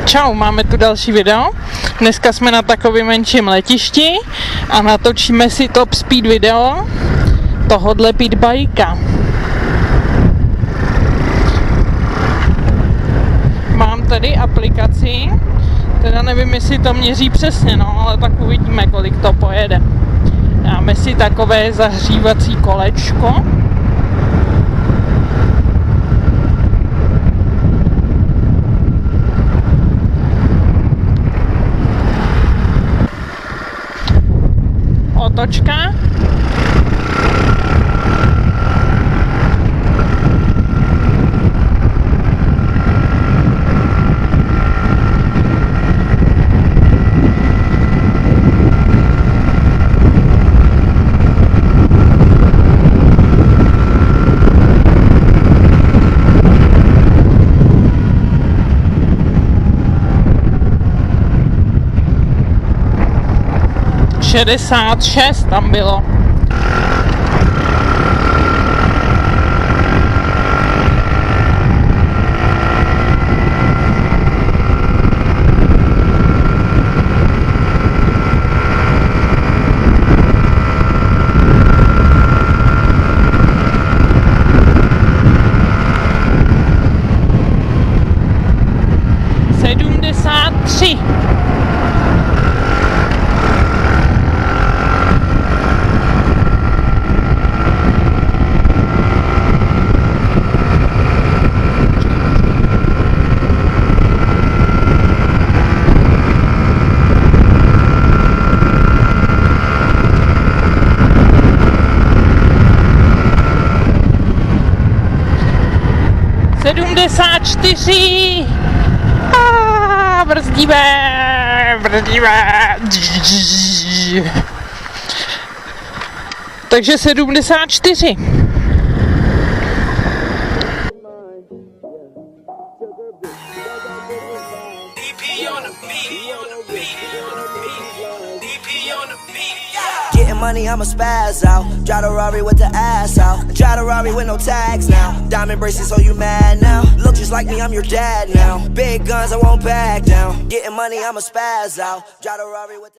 Čau, máme tu další video. Dneska jsme na takovém menším letišti a natočíme si top speed video tohodle pitbajka. Mám tady aplikaci, teda nevím, jestli to měří přesně, no, ale tak uvidíme, kolik to pojede. Dáme si takové zahřívací kolečko. Otočka. ...66 tam bylo. Brzdíme. Takže 74. Getting money, I'ma spaz out. Drive a Rari with the ass out. Drive a Rari with no tags now. Diamond braces, so you mad now? Look just like me, I'm your dad now. Big guns, I won't back down. Getting money, I'ma spaz out. Drive a Rari with the